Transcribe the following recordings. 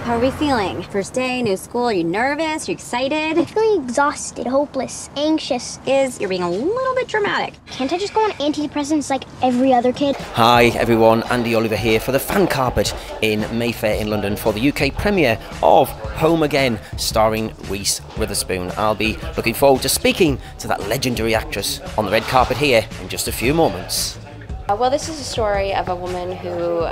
How are we feeling? First day, new school, are you nervous? Are you excited? I'm feeling exhausted, hopeless, anxious. You're being a little bit dramatic. Can't I just go on antidepressants like every other kid? Hi everyone, Andy Oliver here for the fan carpet in Mayfair in London for the UK premiere of Home Again, starring Reese Witherspoon. I'll be looking forward to speaking to that legendary actress on the red carpet here in just a few moments. Well, this is a story of a woman who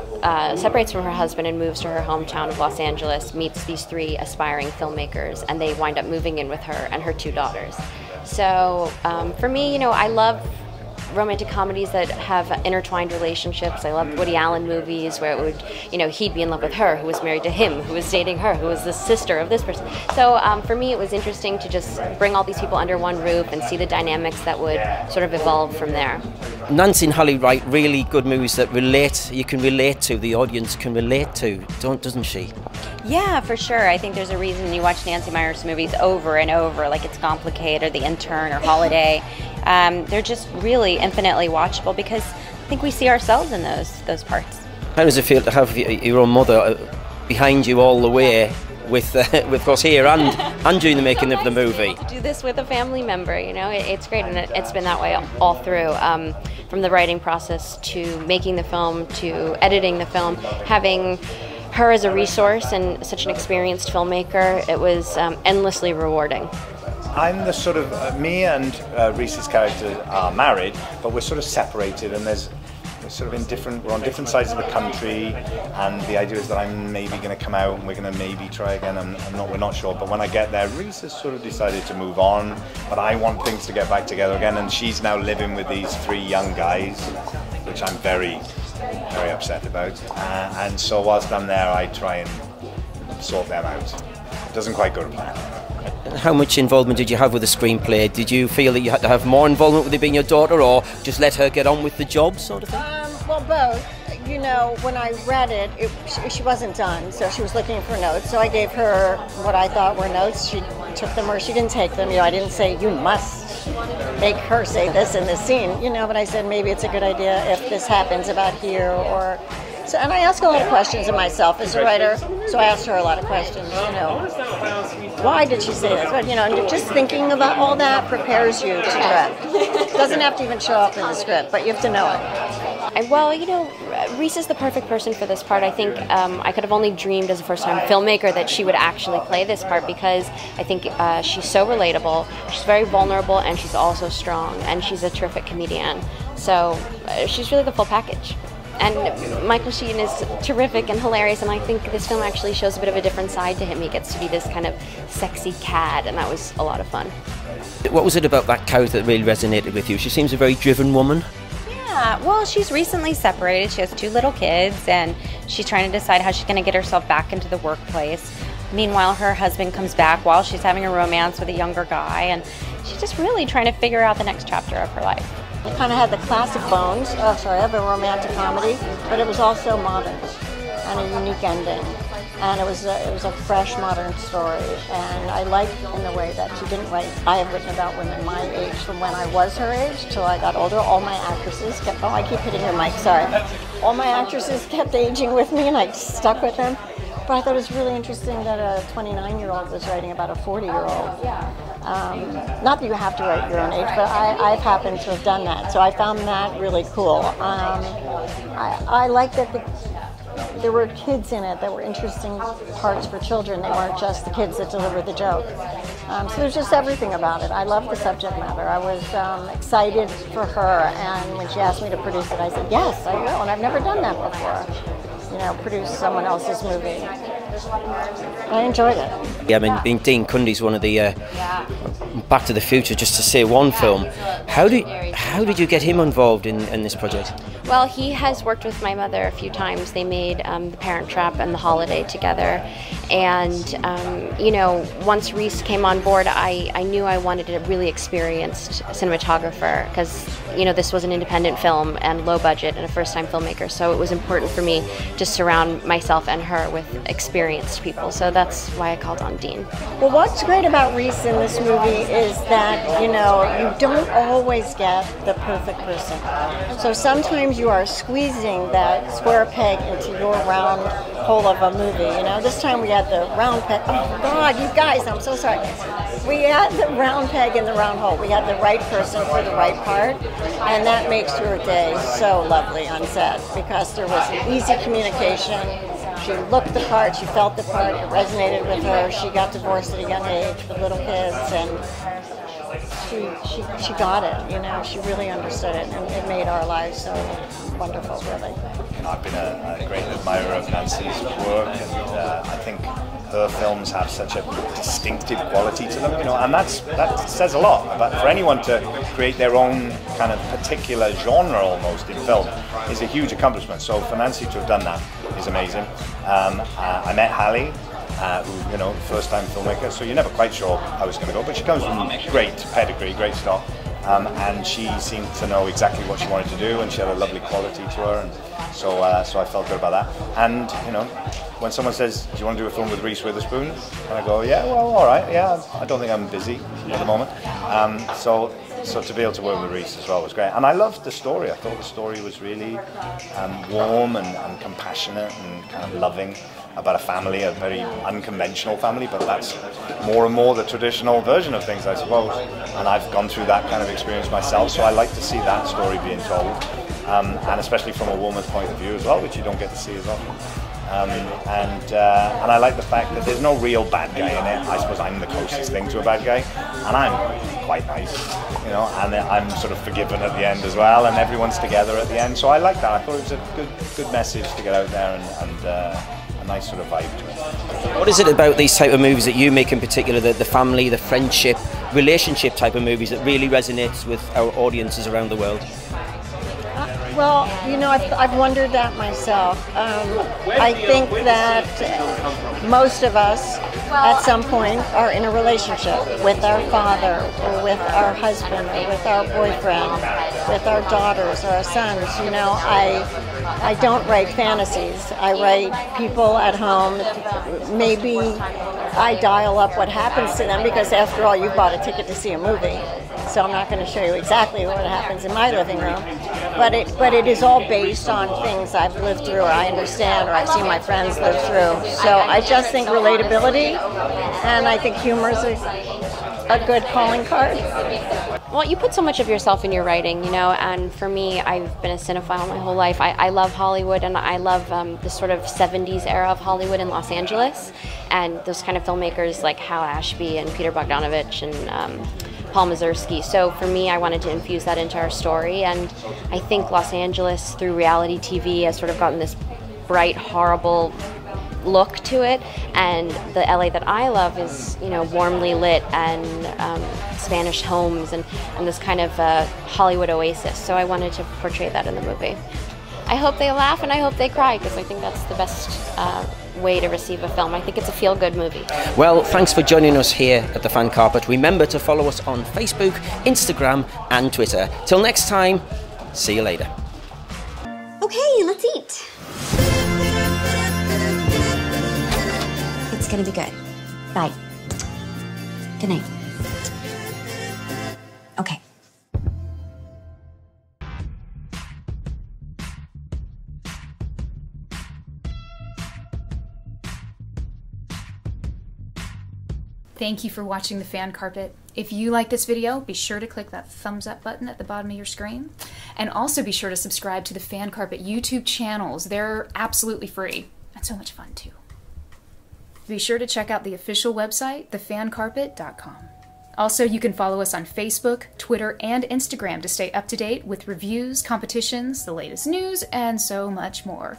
separates from her husband and moves to her hometown of Los Angeles, meets these three aspiring filmmakers, and they wind up moving in with her and her two daughters. So for me, I love romantic comedies that have intertwined relationships. I love Woody Allen movies where it would, he'd be in love with her, who was married to him, who was dating her, who was the sister of this person. So for me, it was interesting to just bring all these people under one roof and see the dynamics that would sort of evolve from there. Nancy and Hallie write really good movies that you can relate to, the audience can relate to, doesn't she? Yeah, for sure. I think there's a reason you watch Nancy Meyers movies over and over, like It's Complicated or The Intern or Holiday. They're just really infinitely watchable because I think we see ourselves in those parts. How does it feel to have your own mother behind you all the way with us here and during the making of the movie? To do this with a family member, it's great, and it's been that way all through. From the writing process to making the film to editing the film, having her as a resource and such an experienced filmmaker, it was endlessly rewarding. I'm the sort of, me and Reese's character are married, but we're sort of separated, and we're on different sides of the country, and the idea is that I'm maybe going to come out and we're going to maybe try again, we're not sure, but when I get there, Reese has sort of decided to move on, but I want things to get back together again, and she's now living with these three young guys, which I'm very, very upset about, and so whilst I'm there, I try and sort them out. It doesn't quite go to plan. How much involvement did you have with the screenplay? Did you feel that you had to have more involvement with it being your daughter, or just let her get on with the job, sort of thing? Well, both. When I read it, she wasn't done, so she was looking for notes. So I gave her what I thought were notes. She took them or she didn't take them. I didn't say, you must make her say this in this scene, but I said maybe it's a good idea if this happens about here or... So, and I ask a lot of questions of myself as a writer, so I asked her a lot of questions, why did she say this? But, and just thinking about all that prepares you to direct. It doesn't have to even show up in the script, but you have to know it. Well, Reese is the perfect person for this part. I think I could have only dreamed as a first-time filmmaker that she would actually play this part, because I think she's so relatable, she's very vulnerable, and she's also strong, and she's a terrific comedian. So she's really the full package. And Michael Sheen is terrific and hilarious, and I think this film actually shows a bit of a different side to him. He gets to be this kind of sexy cad, and that was a lot of fun. What was it about that character that really resonated with you? She seems a very driven woman. Yeah, well, she's recently separated. She has 2 little kids, and she's trying to decide how she's going to get herself back into the workplace. Meanwhile, her husband comes back while she's having a romance with a younger guy, and she's just really trying to figure out the next chapter of her life. It kind of had the classic bones of a romantic comedy, but it was also modern and a unique ending. And it was a fresh, modern story. And I liked in the way that she didn't write. I have written about women my age from when I was her age till I got older. All my actresses kept, I keep hitting your mic, sorry. All my actresses kept aging with me, and I stuck with them. But I thought it was really interesting that a 29-year-old was writing about a 40-year-old. Not that you have to write your own age, but I've happened to have done that. So I found that really cool. I like that there were kids in it that were interesting parts for children. They weren't just the kids that delivered the joke. So there's just everything about it. I love the subject matter. I was excited for her, and when she asked me to produce it, I said, yes, I will, and I've never done that before. Produce someone else's movie. I enjoyed it. Yeah, I mean, being Dean Cundy's one of the Back to the Future, just to say one film. How did you get him involved in this project? Well, he has worked with my mother a few times. They made The Parent Trap and The Holiday together. And, once Reese came on board, I knew I wanted a really experienced cinematographer, because, this was an independent film and low budget and a first-time filmmaker. So it was important for me to surround myself and her with experienced people. So that's why I called on Dean. Well, what's great about Reese in this movie is that, you don't always get the perfect person. So sometimes you are squeezing that square peg into your round whole of a movie, you know. This time we had the round peg. Oh God, you guys, I'm so sorry. We had the round peg in the round hole. We had the right person for the right part, and that makes her day so lovely on set because there was easy communication. She looked the part, she felt the part, it resonated with her. She got divorced at a young age with little kids, and she got it, you know. She really understood it, and it made our lives so wonderful, really. I've been a great admirer of Nancy's work, and I think her films have such a distinctive quality to them, you know, and that says a lot. But for anyone to create their own kind of particular genre almost in film is a huge accomplishment. So for Nancy to have done that is amazing. I met Hallie, who, you know, first-time filmmaker, so you're never quite sure how it's going to go, but she comes from great pedigree, great stock, and she seemed to know exactly what she wanted to do, and she had a lovely quality to her, and so I felt good about that. And, you know, when someone says, do you want to do a film with Reese Witherspoon? And I go, yeah, well, all right, yeah, I don't think I'm busy at the moment. So to be able to work with Reese as well was great. And I loved the story. I thought the story was really warm and compassionate and kind of loving about a family, a very unconventional family, but that's more and more the traditional version of things, I suppose. And I've gone through that kind of experience myself, so I like to see that story being told. And especially from a woman's point of view as well, which you don't get to see as often. And I like the fact that there's no real bad guy in it. I suppose I'm the closest thing to a bad guy, and I'm quite nice, you know, and I'm sort of forgiven at the end as well, and everyone's together at the end. So I like that. I thought it was a good message to get out there, and a nice sort of vibe to it. What is it about these type of movies that you make in particular, the family, the friendship, relationship type of movies that really resonates with our audiences around the world? Well, you know, I've wondered that myself. I think that most of us at some point are in a relationship with our father or with our husband or with our boyfriend, with our daughters or our sons. You know, I don't write fantasies. I write people at home. Maybe I dial up what happens to them because after all, you bought a ticket to see a movie. So I'm not going to show you exactly what happens in my living room, but it is all based on things I've lived through, or I understand, or I've seen my friends live through. So I just think relatability, and I think humor is a good calling card. Well, you put so much of yourself in your writing, you know, and for me, I've been a cinephile my whole life. I love Hollywood, and I love the sort of 70s era of Hollywood in Los Angeles, and those kind of filmmakers like Hal Ashby and Peter Bogdanovich and Paul Mazursky. So for me, I wanted to infuse that into our story, and I think Los Angeles, through reality TV, has sort of gotten this bright, horrible look to it, and the LA that I love is, you know, warmly lit and Spanish homes and this kind of Hollywood oasis. So I wanted to portray that in the movie. I hope they laugh and I hope they cry, because I think that's the best way to receive a film. I think it's a feel-good movie. Well, thanks for joining us here at the Fan Carpet. Remember to follow us on Facebook, Instagram and Twitter. Till next time, see you later. Okay, let's eat. It's gonna be good. Bye. Good night. Okay. Thank you for watching the Fan Carpet. If you like this video, be sure to click that thumbs up button at the bottom of your screen. And also be sure to subscribe to the Fan Carpet YouTube channels. They're absolutely free and so much fun too. Be sure to check out the official website, thefancarpet.com. Also, you can follow us on Facebook, Twitter, and Instagram to stay up to date with reviews, competitions, the latest news, and so much more.